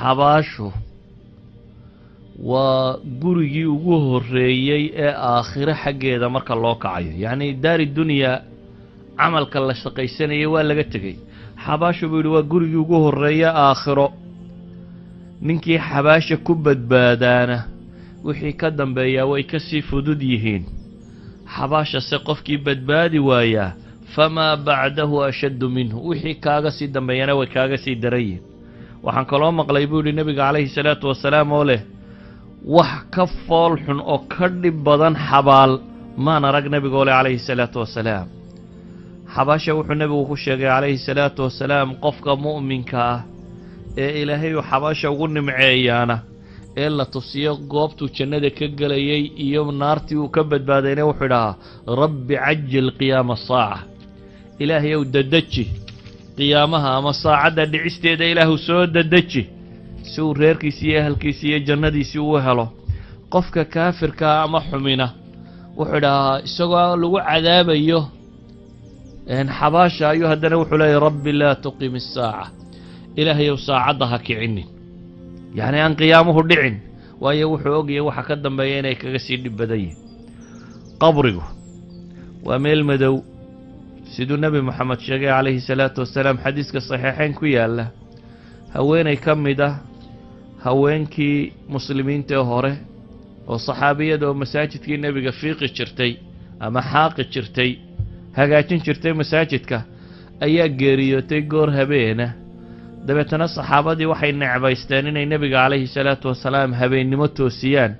xabaashu waa gurigii ugu horreeyey ee aakhiro xaggeeda marka loo kacayo yacni daari dunyaa camalka la shaqaysanayay waa laga tegey xabaashu buu yidhi waa gurigii ugu horreeya aakhiro ninkii xabaasha ku badbaadaana wixii ka dambeeyaa way ka sii fudud yihiin xabaashase qofkii badbaadi waayaa famaa bacdahu ashaddu minhu wixii kaaga sii dambeeyana way kaaga sii daran yihiin waxaan kaloo maqlay buu yidhi nebiga calayhi salaatu wasalaam oo leh wax ka fool xun oo ka dhib badan xabaal maan arag nebigoole calayhi salaatu wasalaam xabaasha wuxuu nebigu ku sheegay calayhi salaatu wasalaam qofka mu'minka ah ee ilaahay uu xabaasha ugu nimceeyaana ee la tusiyo goobtuu jannada ka gelayay iyo naartii uu ka badbaadayna wuxuu idhahaa rabbi cajil qiyaama asaaca ilaahay ow dadeji qiyaamaha ama saacadda dhicisteeda ilaahu soo dadeji si uu reerkiisii iyo ahalkiisii iyo jannadiisii uu helo qofka kaafirkaa ama xumina wuxuu idhahaa isagoo lagu cadaabayo xabaasha ayuu haddana wuxuu leeyahy rabbi laa tuqim isaaca ilaahayow saacadda ha kicinin yacni aan qiyaamuhu dhicin waayo wuxuu ogyahay waxa ka dambeeya inay kaga sii dhib badan yihin qabrigu waa meel madow siduu nebi moxamed sheegay calayhi salaatu wasalaam xadiiska saxiixayn ku yaalla haweenay ka mid ah haweenkii muslimiinta ee hore oo saxaabiyada oo masaajidkii nebiga fiiqi jirtay ama xaaqi jirtay hagaajin jirtay masaajidka ayaa geeriyootay goor habeena dabeetana saxaabadii waxay necbaysteen inay nebiga calayhi salaatu wasalaam habeennimo toosiyaan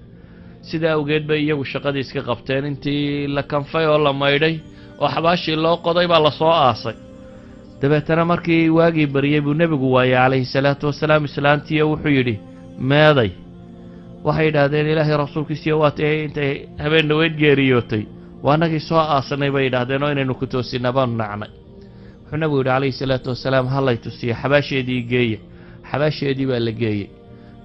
sidaa awgeed bay iyagu shaqadii iska qabteen intii la kanfay oo la maydhay oo xabaashii loo qoday baa lasoo aasay dabeetana markii waagii baryey buu nebigu waayey calayhi salaatu wasalaam islaantiiyo wuxuu yidhi meeday waxay yidhaahdeen ilaahay rasuulkiisiiyo waatay intay habeen dhaweyd geeriyootay waa annagii soo aasanay bay yidhaahdeen oo inaynu ku toosinna baanu nacnay wuxuu nebigu yidhi calayhi salaatu wasalaam hallay tusiya xabaasheedii geeya xabaasheedii baa la geeyey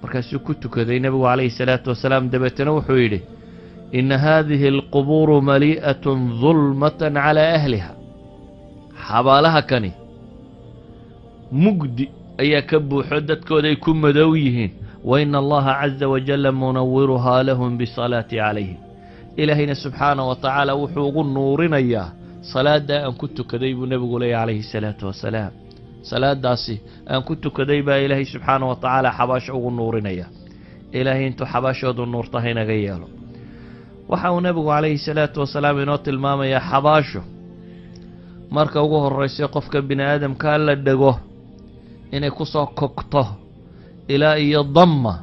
markaasuu ku tukaday nebigu calayhi salaatu wasalaam dabeetana wuxuu yidhi ina haadihi alqubuuru malii'atun dulmatan calaa ahliha xabaalaha kani mugdi ayaa ka buuxo dadkooday ku madow yihiin wa ina allaha caza wajalla munawiruhaa lahum bisalaati calayhim ilaahayna subxaana wa tacaala wuxuu ugu nuurinayaa salaaddaa aan ku tukaday buu nebigu leeyahy calayhi salaatu wasalaam salaadaasi aan ku tukaday baa ilaahay subxaana wa tacaala xabaasho ugu nuurinaya ilaahay intuu xabaashoodu nuurta haynaga yeelo waxa uu nebigu calayhi salaatu wasalaam inoo tilmaamayaa xabaasho marka ugu horraysa qofka bini aadamkaa la dhego inay ku soo kogto ilaa iyo damma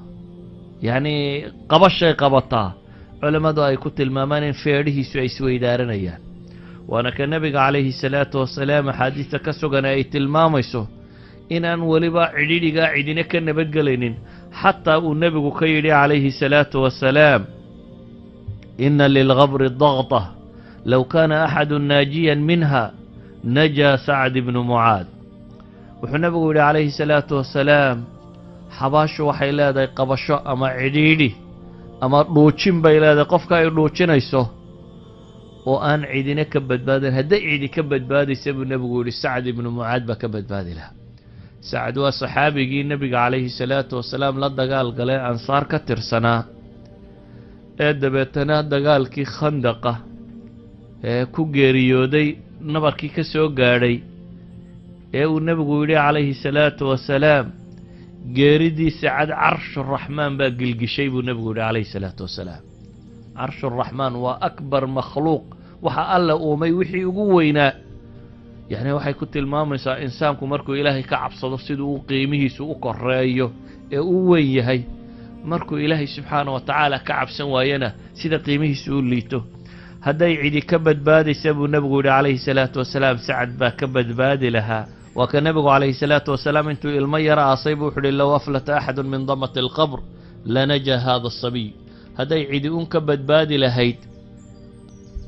yacnii qabashay qabataa culammadu ay ku tilmaamaan in feedhihiisu ay isweydaaranayaan waana ka nebiga calayhi salaatu wasalaam axaadiista ka sugan ay tilmaamayso inaan weliba cidhidhigaa cidina ka nabadgelaynin xataa uu nebigu ka yidhi calayhi salaatu wasalaam ina lilgabri daqta low kaana axadu naajiyan minha najaa sacd ibnu mucaad wuxuu nebigu yidhi calayhi salaatu wasalaam xabaashu waxay leedahay qabasho ama cidhiidhi ama dhuujin bay leedahay qofka ay dhuujinayso oo aan cidina ka badbaadin hadday cidi ka badbaadaysa buu nebigu yidhi sacd ibnu mucaad baa ka badbaadi lahaa sacd waa saxaabigii nebiga calayhi salaatu wasalaam la dagaal galee ansaar ka tirsanaa ee dabeetana dagaalkii khandaqa ee ku geeriyooday nabarkii ka soo gaadhay ee uu nebigu yidhi calayhi salaatu wasalaam geeridiisa cad carshuraxmaan baa gilgishay buu nebigu yidhi calayhi salaatu wasalaam carshuraxmaan waa akbar makhluuq waxa alla uumay wixii ugu weynaa yacni waxay ku tilmaamaysaa insaanku markuu ilaahay ka cabsado siduu u qiimihiisu u koreeyo ee u weyn yahay markuu ilaahay subxaana wa tacaala ka cabsan waayana sida qiimihiisu u liito hadday cidi ka badbaadaysa buu nebigu yidhi calayhi salaatu wasalaam sacad baa ka badbaadi lahaa waa ka nebigu calayhi salaatu wasalaam intuu ilmo yara aasay buu wuxuu yihi low aflata axadun min damati alqabr lanajaa hada asabiy hadday cidi un ka badbaadi lahayd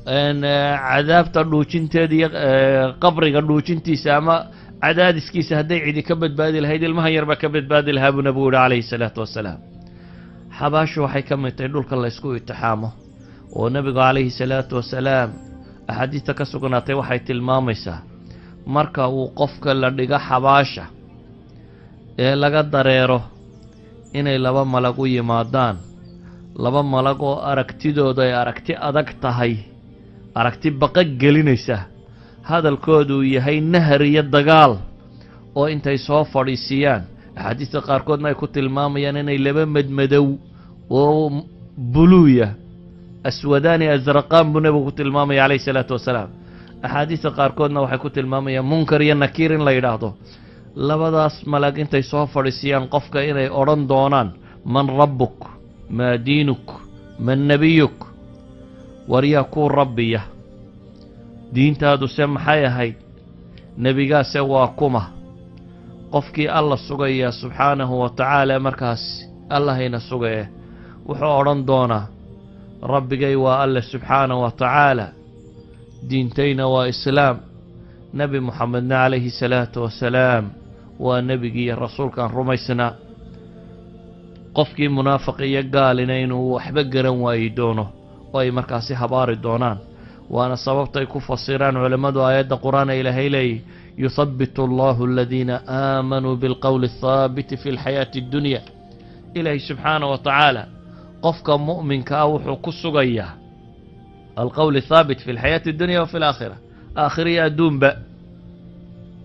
cadaabta dhuujinteeda iyo qabriga dhuujintiisa ama cadaadiskiisa hadday cidi ka badbaadi lahayd ilmahan yar baa ka badbaadi lahaa buu nebigu yihi calayhi salaatu wasalaam xabaashu waxay ka mid tahay dhulka laysku itixaamo oo nebigu calayhi salaatu wasalaam axaadiista ka sugnaatay waxay tilmaamaysaa marka uu qofka la dhigo xabaasha ee laga dareero inay laba malag u yimaadaan, laba malag oo aragtidooda ay aragti adag tahay, aragti baqa gelinaysa, hadalkoodu yahay nahar iyo dagaal, oo intay soo fadhiisiyaan axaadiista qaarkoodna ay ku tilmaamayaan inay laba madmadow oo buluuya aswadaani asraqaan buu nebigu ku tilmaamaya calayhi salaatu wasalaam. axaadiista qaarkoodna waxay ku tilmaamayaan munkar iyo nakiir in la yidhaahdo. labadaas malag intay soo fadhiisiyaan qofka inay odhan doonaan man rabbuk, maa diinuk, man nebiyuk, waryaa kuu rabbiya, diintaaduse maxay ahayd, nebigaase waa kuma. qofkii alla sugaya subxaanahu wa tacaala markaas allahayna sugee wuxuu odhan doonaa rabbigay waa alle subxaanahu wa tacaala, diintayna waa islaam, nebi moxamedna calayhi salaatu wasalaam waa nebigii rasuulkaan rumaysnaa. qofkii munaafiq iyo gaalina inuu waxba garan waayi doono oo ay markaasi habaari doonaan. waana sababtay ku fasiraan culammadu aayadda qur-aan ee ilaahay leeyahy yuhabbitu allahu aladiina aamanuu bilqowli athaabiti fi lxayaati addunya. ilaahay subxaanahu wa tacaala qofka mu'minka ah wuxuu ku sugayaa alqowl athaabit fi lxayaati addunya wa fi alaakhira, aakhiriya adduunba.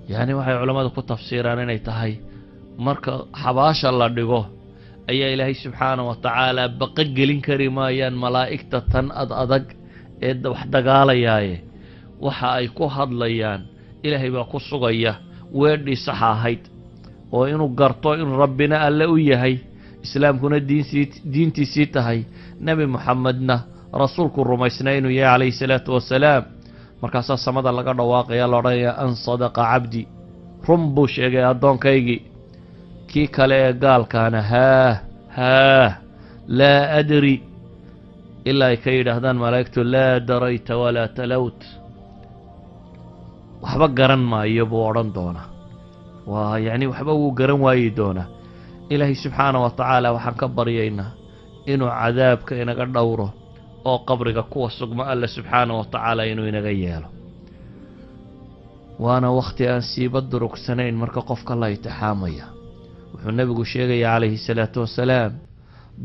yacni waxay culammadu ku tafsiiraan inay tahay marka xabaasha la dhigo ayaa ilaahay subxaanahu wa tacaala baqa gelin kari maayaan malaa'igta tan ad adag ee wax dagaalayaaye waxa ay ku hadlayaan ilaahay baa ku sugaya weedhii saxa ahayd, oo inuu garto in rabbina alle u yahay, islaamkuna diintiisii tahay, nebi moxamedna rasuulku rumaysnaa inuu yahay calayhi salaatu wasalaam. markaasaa samada laga dhawaaqaya la odhanayaa an sadaqa cabdi, run buu sheegay addoonkaygii. kii kale ee gaalkaana haah laa adri, ilaa ay ka yidhaahdaan malaa'igtu laa darayta walaa talowt, waxba garan maayo buu odhan doonaa. waa yacni waxba wuu garan waayi doonaa. ilaahay subxaana wa tacaala waxaan ka baryaynaa inuu cadaabka inaga dhowro oo qabriga kuwa sugma alle subxaana wa tacaala inuu inaga yeelo. waana wakhti aan siiba durugsanayn marka qofka la itixaamaya. wuxuu nebigu sheegaya calayhi salaatu wasalaam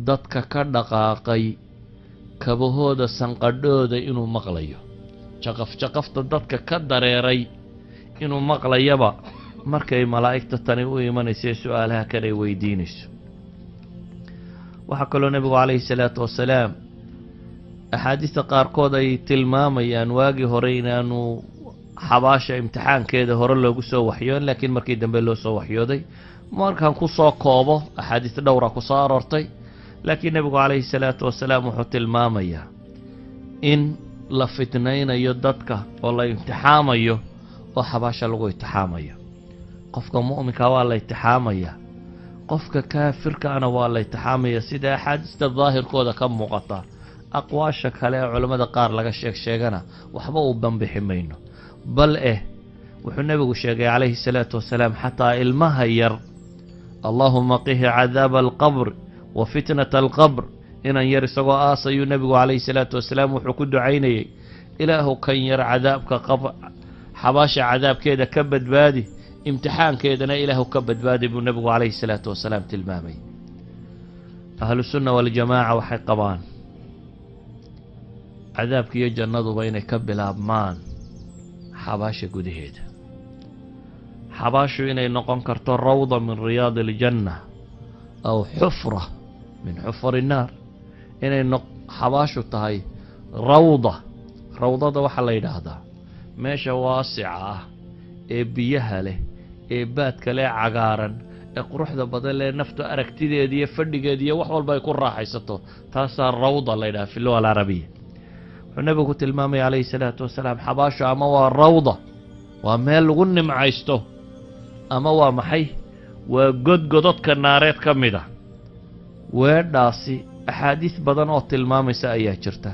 dadka ka dhaqaaqay kabahooda sanqadhooda inuu maqlayo, jaqafta dadka ka dareeray inuu maqlayaba markay malaa'igta tani u imanaysa su-aalaha kan ay weydiinayso. waxaa kaloo nebigu calayhi salaatu wasalaam axaadiista qaarkood ay tilmaamayaan waagii hore inaanu xabaasha imtixaankeeda hore loogu soo waxyoon, laakiin markii dambe loo soo waxyooday. markaan ku soo koobo axaadiis dhowra ku soo aroortay, laakiin nebigu calayhi salaatu wasalaam wuxuu tilmaamayaa in la fitnaynayo dadka oo la imtixaamayo oo xabaasha lagu imtixaamayo. qofka mu'minka waa la imtixaamaya, qofka kaafirkaana waa la imtixaamaya, sida axaadiista daahirkooda ka muuqata. aqwaasha kale ee culammada qaar laga sheegana waxba uu banbixi mayno. bal wuxuu nebigu sheegay calayhi salaatu wasalaam xataa ilmaha yar allaahuma qihi cadaaba alqabr wa fitnata alqabr, inan yar isagoo aasayuu nebigu calayhi salaatu wasalaam wuxuu ku ducaynayay ilaahu kan yar cadaabka xabaasha cadaabkeeda ka badbaadi, imtixaankeedana ilaahu ka badbaadi buu nebigu calayhi salaatu wasalaam tilmaamay. ahlusunna waljamaaca waxay qabaan cadaabka iyo jannaduba inay ka bilaabmaan xabaasha gudaheeda. xabaashu inay noqon karto rawda min riyaadi aljanna aw xufra min xufari innaar, inay xabaashu tahay rawdada waxaa la yidhaahdaa meesha waasica ah ee biyaha leh ee baadka leh cagaaran ee quruxda badan leh naftu aragtideeda iyo fadhigeeda iyo wax walba ay ku raaxaysato, taasaa rawda la yidhaha fi luga alcarabiya. wuxuu nebigu ku tilmaamaya calayhi salaatu wasalaam xabaashu ama waa rawda, waa meel lagu nimcaysto, ama waa maxay, waa godgododka naareed ka mid a. weedhaasi axaadiis badan oo tilmaamaysa ayaa jirta.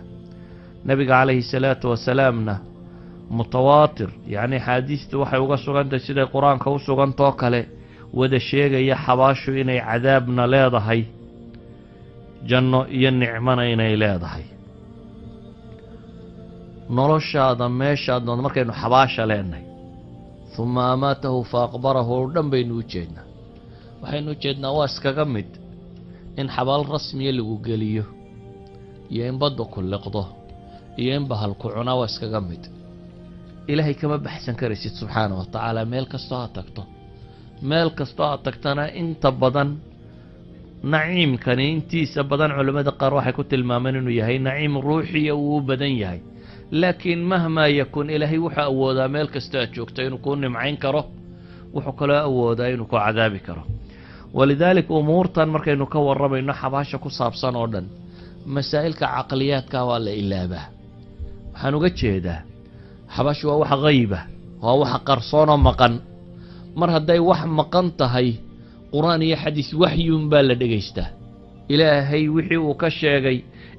nebiga calayhi salaatu wasalaamna mutawaatir, yacni axaadiistu waxay uga sugantahay siday qur-aanka u sugantoo kale, wada sheegaya xabaashu inay cadaabna leedahay, janno iyo nicmona inay leedahay. noloshaada meeshaadna markaynu xabaasha leenahay uma amaatahu fa aqbarahu oo dhan baynu u jeednaa. waxaynu u jeednaa waa iskaga mid in xabaal rasmiya lagu geliyo iyo in badda ku liqdo iyo in bahal ku cunaa waa iskaga mid. ilaahay kama baxsan karaysid subxaana wa tacaala meel kastoo aad tagto. meel kastoo aad tagtana inta badan naciimkani intiisa badan culimmada qaar waxay ku tilmaameen inuu yahay naciim ruuxiya uu u badan yahay, laakiin mahmaa yakun ilaahay wuxuu awoodaa meel kastoo aad joogto inuu kuu nimcayn karo, wuxuu kaloo awoodaa inuu ku cadaabi karo. walidaalika umuurtan markaynu ka warramayno xabaasha ku saabsan oo dhan masaa'ilka caqliyaadka waa la ilaabaa. waxaan uga jeedaa xabaashu waa wax qayba, waa wax qarsoonoo maqan. mar hadday wax maqan tahay qur'aan iyo xadiis waxyuun baa la dhegaystaa. ilaahay wixii uu ka sheegay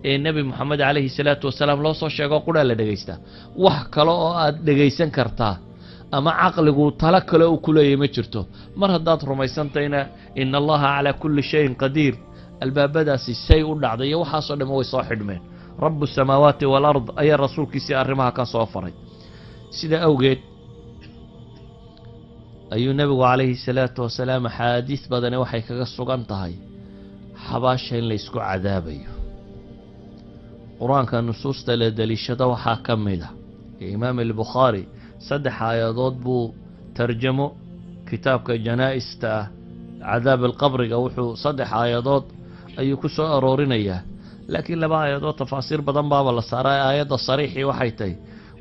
ee nebi moxamed calayhi salaatu wasalaam loo soo sheego qudhaa la dhegaystaa. wax kale oo aad dhegaysan kartaa ama caqligu talo kale uu ku leeyahay ma jirto. mar haddaad rumaysantayna ina allaha calaa kulli shayin qadiir, albaabadaasi say u dhacday iyo waxaasoo dhamma way soo xidhmeen. rabu samaawaati walard ayaa rasuulkiisii arrimaha ka soo faray. sida awgeed ayuu nebigu calayhi salaatu wasalaam axaadiis badani waxay kaga sugan tahay xabaasha in la ysku cadaabayo. qur-aanka nusuusta la deliishada waxaa ka mid ah imaam albukhaari 3 aayadood buu tarjamo kitaabka janaa'ista ah cadaab alqabriga wuxuu 3 aayadood ayuu ku soo aroorinayaa, laakiin 2 aayadood tafaasiir badan baaba la saaray. aayadda sariixii waxay tahay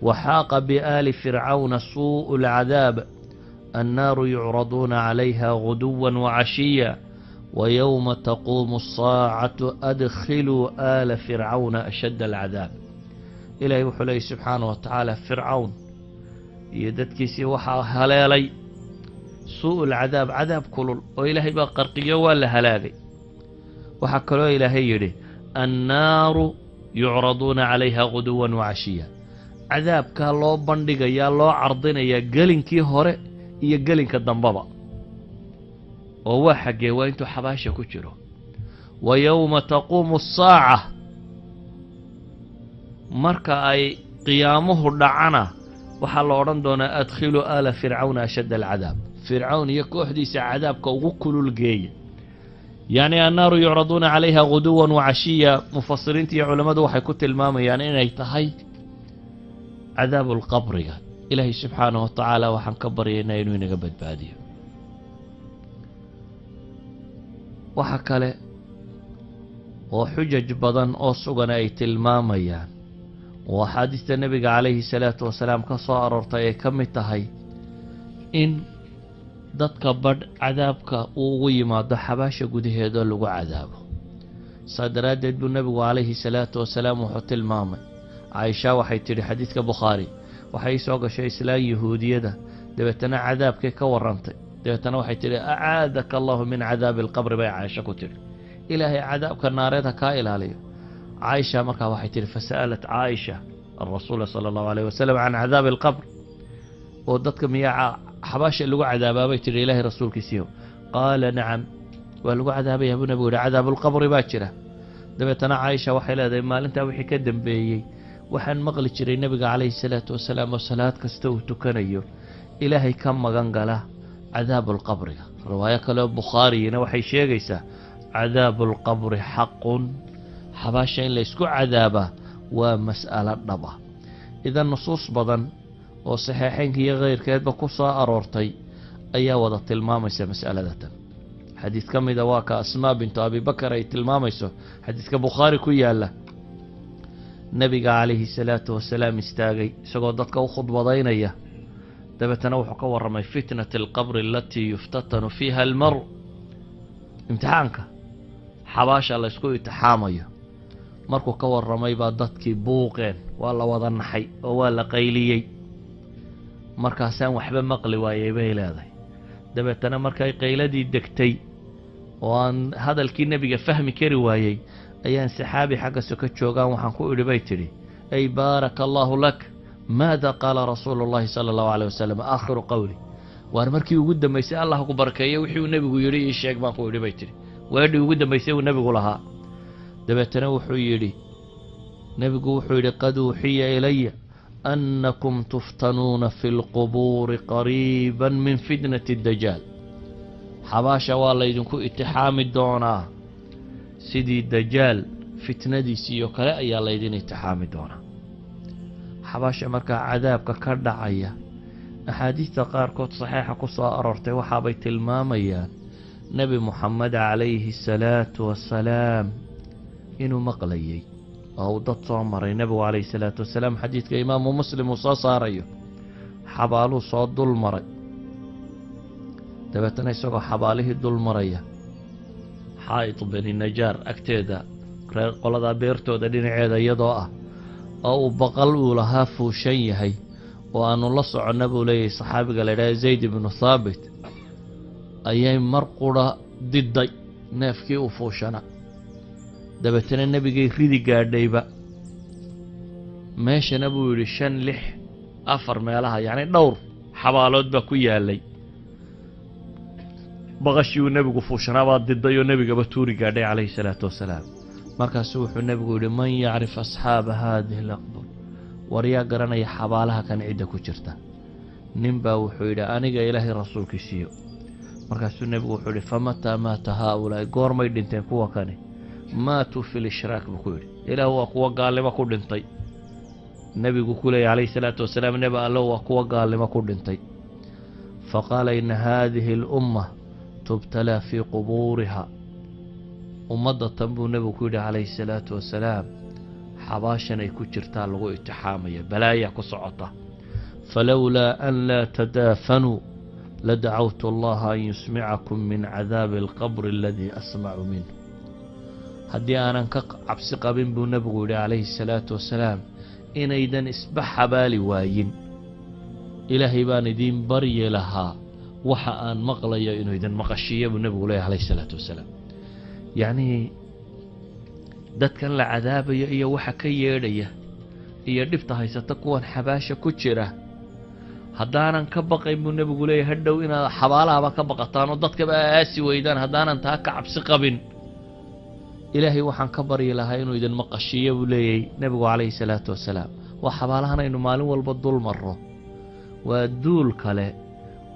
waxaaqa biaali fircawna suu'u lcadaab annaaru yucraduuna calayha guduwan wacashiya ويوم تقوم الصاعة أدخلوا آل فرعون أشد العذاب. إلهي وحلي سبحانه وتعالى فرعون يددكيسي وحا هلالي سوء العذاب عذاب كلل وإلهي بقرقية ولا هلالي وحكلوا إلهي يري النار يعرضون عليها غدوا وعشيا. عذاب كالله بندقى يا الله عرضنا يا قلن كي هوري يا قلن كالدنبابا وهو حقه وانتو حباشا كجرو. ويوم تقوم الساعة مركا اي قيامه دعنا وحال اوران دونا ادخلوا آل فرعون اشد العذاب. فرعون يكو حديث عذاب كوكل الجي. يعني النار يعرضون عليها غدوا وعشيا. مفسرين تي علماء waxay ku tilmaamay yani inay tahay عذاب القبر. إلهي سبحانه وتعالى waxaan ka baryaynaa inuu inaga badbaadiyo. waxa kale oo xujaj badan oo sugan ay tilmaamayaan oo xadiista nabiga calayhi salaatu wasalaam ka soo aroortay ay ka mid tahay in dadka badh cadaabka uu ugu yimaado xabaasha gudaheeda lagu cadaabo. saa daraaddeed buu nabigu calayhi salaatu wasalaam wuxuu tilmaamay, caaisha waxay tidhi xadiidka bukhaari, waxay soo gashay islaan yahuudiyada dabeetana cadaabkay ka warrantay. dabeetana waxay tidhi acaadaka allahu min cadaabi alqabri bay caaisha ku tidhi, ilaahay cadaabka naareed ha kaa ilaaliyo. caaisha markaa waxay tidhi fasa'alat caaisha alrasuula sala allahu alayh wasalam can cadaabi alqabr, oo dadka miyaa xabaasha lagu cadaabaabay tidhi ilaahay rasuulkiisiiyo. qaala nacam waa lagu cadaabayaa buu nabigu yihi cadaabulqabri baa jira. dabeetana caaisha waxay leedahay maalintaa wixii ka dambeeyey waxaan maqli jiray nabiga calayhi salaatu wasalaam oo salaad kasta uu tukanayo ilaahay ka magan gala عذاب القبر. رواية كلام بخاري وحي شيغيسا عذاب القبر حق حباشين ليسكو عذابه ومسألة ضبا. إذا النصوص بدن وصحيحين هي غير كاتبة قصة أرورتي أي وضت الماميسة مسألة ذاتا. حديث كم إذا واكا أسماء بنت أبي بكر أي الماميسة حديث كبخاري كويا الله نبي عليه الصلاة والسلام استاغي سقودتك وخطبة ضينيه. dabeetana wuxuu ka warramay fitnat alqabri alatii yuftatanu fiiha almaru. imtixaanka xabaasha la ysku itixaamayo markuu ka warramay baa dadkii buuqeen, waa la wada naxay oo waa la qayliyey. markaasaan waxba maqli waayey bay leedahay. dabeetana markay qayladii degtay oo aan hadalkii nebiga fahmi kari waayey ayaan saxaabi xagga soka joogaan waxaan ku idhi bay tidhi ay baaraka allaahu lak ماذا قال رسول الله صلى الله عليه وسلم آخر قولي. وأنا مركي وجود ميسي الله أكبر كي وحي النبي يري الشيخ ما قولي بيتري ويري وجود ميسي والنبي لها. دبتنا وحي يري نبي وحي قد وحي إلي أنكم تفتنون في القبور قريبا من فتنة الدجال. حباشا والله يدنكو اتحام الدونا sidii dajaal fitnadiisii oo kale ayaa laydin itixaami doonaa. xabaasha markaa cadaabka ka dhacaya axaadiista qaarkood saxiixa ku soo aroortay waxaabay tilmaamayaan nebi moxamed calayhi salaatu wassalaam inuu maqlayay oo uu dad soo maray. nebigu calayhi salaatu wasalaam xadiidka imaamu muslim uu soo saarayo xabaaluu soo dul maray, dabeetana isagoo xabaalihii dul maraya xaa'id bani najaar agteeda reer qoladaa beertooda dhinaceeda iyadoo ah oo uu baqal uu lahaa fuushan yahay oo aanu la soconna buu leeyahay saxaabiga la idhaha zayd ibnu thaabit ayay mar qura diday neefkii u fuushana, dabeetana nebigay ridi gaadhayba meeshana buu yidhi 5, 6, 4 meelaha yacni dhowr xabaalood baa ku yaalay. baqashii uu nebigu fuushanaa baa diday oo nebigaba tuuri gaadhay calayhi salaatu wasalaam. markaasuu wuxuu nebigu yidhi man yacrif asxaaba haadihi alaqbur, war yaa garanaya xabaalaha kan cidda ku jirta. nin baa wuxuu yidhi aniga ilaahay rasuulkiisiiyo. markaasuu nebigu wuxuu yidhi famataa maata haaulaa'i, goormay dhinteen kuwa kani? maatuu fi lishraak buu ku yidhi, ilaah waa kuwa gaalnimo ku dhintay. nebigu ku leeyay calayhi salaatu wasalaam nebi allo waa kuwa gaalnimo ku dhintay. faqaala ina haadihi alumma tubtalaa fii qubuuriha, ummadda tan buu nebigu ku yidhi calayhi salaatu wasalaam xabaashan ay ku jirtaa lagu itixaamaya, balaayaa ku socota. falowlaa an laa tadaafanuu ladacawtu allaha an yusmicakum min cadaabi alqabri aladii asmacu minhu. haddii aanan ka cabsi qabin buu nebigu yidhi calayhi salaatu wasalaam inaydan isba xabaali waayin, ilaahay baan idiin baryi lahaa waxa aan maqlayo inuu idin maqashiiya buu nebigu leeyahy calayhi salaatu wasalaam. yacnii dadkan la cadaabayo iyo waxa ka yeedhaya iyo dhibta haysata kuwan xabaasha ku jira haddaanan ka baqayn buu nebigu leeyahy hadhow inaad xabaalahaba ka baqataan oo dadkaba aasi weydaan, haddaanan taa ka cabsi qabin ilaahay waxaan ka baryi lahaa inuu idin maqashiiyo buu leeyahy nebigu calayhi salaatu wasalaam. waa xabaalahan aynu maalin walba dul marro, waa duul kale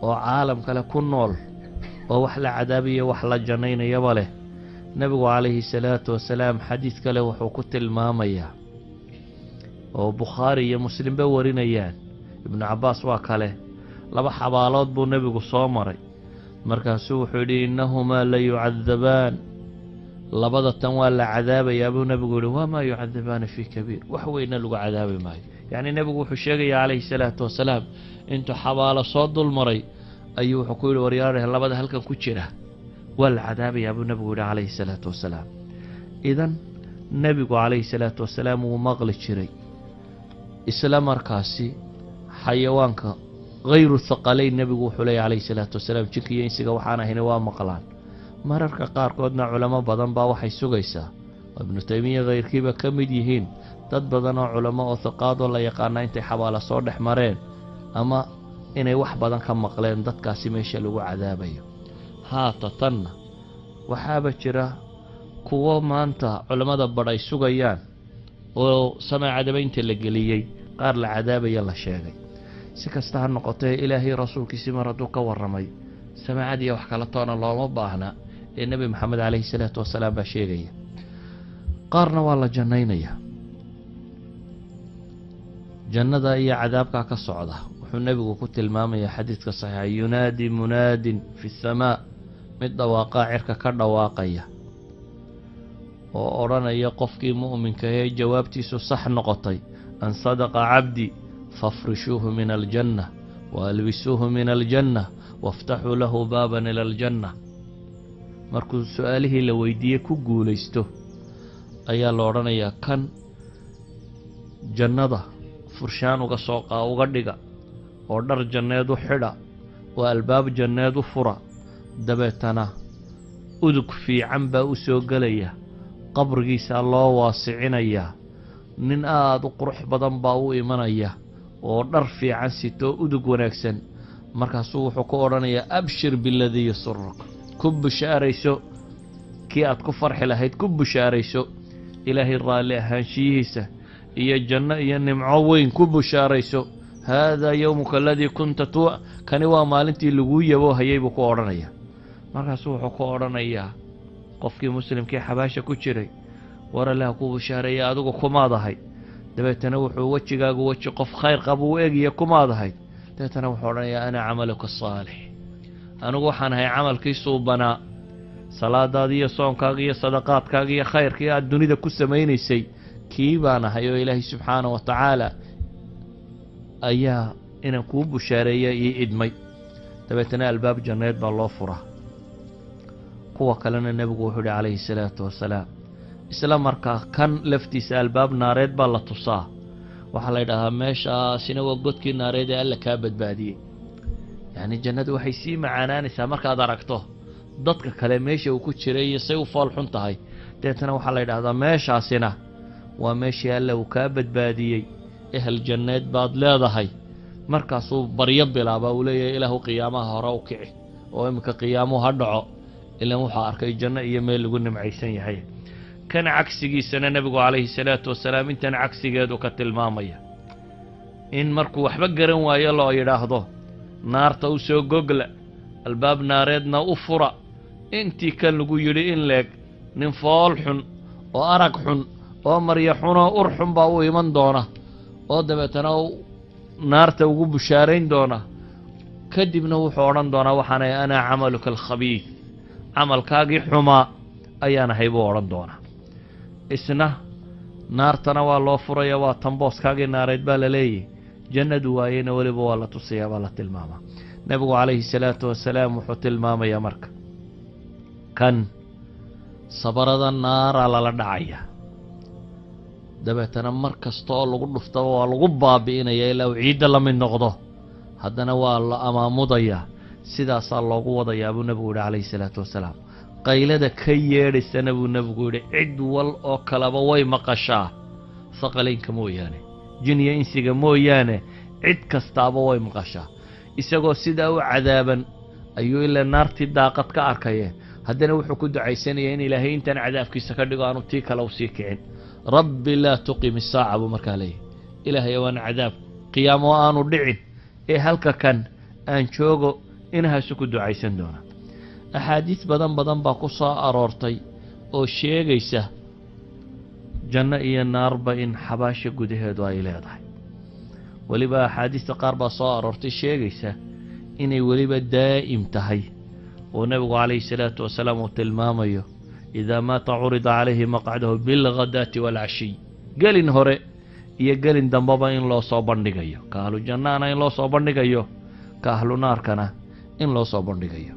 oo caalam kale ku nool oo wax la cadaabayo wax la jannaynayaba leh. nebigu calayhi salaatu wasalaam xadiid kale wuxuu ku tilmaamayaa oo bukhaari iyo muslimba warinayaan, ibnu cabbaas waa kale, 2 xabaalood buu nebigu soo maray. markaasuu wuxuu yidhi innahumaa la yucadabaan, labada tan waa la cadaabayaa buu nebigu yidhi wamaa yucadabaani fii kabiir, wax weyna lagu cadaabi maayo. yacnii nebigu wuxuu sheegaya calayhi salaatu wasalaam intuu xabaalo soo dul maray ayuu wuxuu ku yidhi waryaareh labada halkan ku jira waa la cadaabayaa buu nebigu yidhi calayhi salaatu wasalaam. idan nebigu calayhi salaatu wasalaam wuu maqli jiray, isla markaasi xayawaanka hayru thaqalayn nebigu wuxuu leeyahy calayhi salaatu wasalaam jinka iyo insiga waxaan ahayna waa maqlaan. mararka qaarkoodna culamo badan baa waxay sugaysaa oo ibnu taymiya hayrkiiba ka mid yihiin dad badan oo culamo oo hiqaadoo la yaqaana intay xabaalo soo dhex mareen ama inay wax badan ka maqleen dadkaasi meesha lagu cadaabayo. haata tanna waxaaba jira kuwo maanta culammada badh ay sugayaan oo samee cadabaynta la geliyey qaar la cadaabaya la sheegay. si kasta ha noqotee ilaahay rasuulkiisii mar hadduu ka warramay samaacad iyo wax kala toona looma baahna ee nebi moxamed calayhi salaatu wasalaam baa sheegaya. qaarna waa la jannaynaya, jannada iyo cadaabkaa ka socda. wuxuu nebigu ku tilmaamayaa xadiidka saxiixa yunaadi munaadin fi asamaa, mid dhawaaqaa cirka ka dhawaaqaya oo odhanaya qofkii mu'minka ee jawaabtiisu sax noqotay an sadaqa cabdi fafrishuuhu min aljanna waalbisuuhu min aljanna waftaxuu lahu baaban ila aljanna. markuu su-aalihii la weydiiyey ku guulaysto ayaa la odhanayaa kan jannada furshaan uga dhiga oo dhar janneed u xidha oo albaab janneed u fura, dabeetana udug fiican baa u soo gelaya, qabrigiisaa loo waasicinayaa, nin aada u qurux badan baa u imanaya oo dhar fiican sitoo udug wanaagsan. markaasuu wuxuu ku odhanayaa abshir biladii yasuruk, ku bushaarayso kii aad ku farxi lahayd, ku bushaarayso ilaahay raalli ahaanshiyihiisa iyo janno iyo nimco weyn ku bushaarayso. haadaa yowmuka aladii kunta kani waa maalintii laguu yaboo hayay buu ku odhanayaa. markaasuu wuxuu ku odhanayaa qofkii muslimkii xabaasha ku jiray war allaha kuu bishaareeya adigu kumaad ahayd dabeetana wuxuu wejigaagu weji qof khayr qaba u eegaya kumaad ahayd dabeetana wuxuu odhanayaa ana camaluka asaalix anigu waxaan ahay camalkii suubanaa salaadaada iyo soonkaaga iyo sadaqaadkaaga iyo khayrkii aad dunida ku samaynaysay kii baan ahay oo ilaahay subxaanahu wa tacaala ayaa inaan kuu bushaareeya ii idmay dabeetana albaab janneed baa loo furaa kuwa kalena nebigu wuxuu uhi calayhi salaatu wasalaam isla markaa kan laftiisa albaab naareed baa la tusaa waxaa la yidhahdaa meeshaasina waa godkii naareed ee alla kaa badbaadiyey yacni jannadu waxay sii macaanaanaysaa markaad aragto dadka kale meesha uu ku jiray iyo say u fool xun tahay deetana waxaa la yidhahdaa meeshaasina waa meeshii alla uu kaa badbaadiyey ehel janneed baad leedahay markaasuu baryo bilaabaa uu leeyahay ilaahu qiyaamaha hore u kici oo iminka qiyaamuhu ha dhaco ilaan wuxuu arkay janno iyo meel lagu nimcaysan yahay kan cagsigiisana nebigu calayhi salaatu wasalaam intan cagsigeedu ka tilmaamaya in markuu waxba garan waayo loo yidhaahdo naarta u soo gogla albaab naareedna u fura intii kan lagu yidhi in leeg nin fool xun oo arag xun oo marya xunoo ur xun baa u iman doona oo dabeetana naarta ugu bushaarayn doona kadibna wuxuu odhan doonaa waxaanay ana camaluka alkhabiid camalkaagii xumaa ayaan ahay buu odhan doonaa isna naartana waa loo furaya waa tambooskaagii naareed baa la leeyahy jannadu waayeyna weliba waa la tusayaa baa la tilmaamaa nebigu calayhi salaatu wasalaam wuxuu tilmaamayaa marka kan sabarada naara lala dhacaya dabeetana mar kasta oo lagu dhuftaba waa lagu baabi'inaya ilaa uu ciidda la mid noqdo haddana waa la amaamudayaa sidaasaa loogu wadayaa buu nebigu yidhi calayhi salaatu wasalaam qaylada ka yeedhaysana buu nebigu yidhi cid wal oo kaleba way maqashaa saqalaynka mooyaane jinniya insiga mooyaane cid kastaaba way maqashaa isagoo sidaa u cadaaban ayuu ilaa naartii daaqad ka arkaya haddana wuxuu ku ducaysanayaa in ilaahay intaan cadaabkiisa ka dhigo aanu tii kale u sii kicin rabbi laa tuqim isaaca buu markaa leeyahy ilaahay waana cadaab qiyaamo aanu dhicin ee halka kan aan joogo inahaasu ku ducaysan doona axaadiis badan baa ku soo aroortay oo sheegaysa janno iyo naarba in xabaasha gudaheedu ay leedahay weliba axaadiista qaar baa soo aroortay sheegaysa inay weliba daa'im tahay oo nebigu calayhi salaatu wasalaam uu tilmaamayo idaa maata curida calayhi maqcadahu bilghadaati waalcashiy gelin hore iyo gelin dambaba in loo soo bandhigayo ka ahlu jannahana in loo soo bandhigayo ka ahlu naarkana in loo soo bandhigayo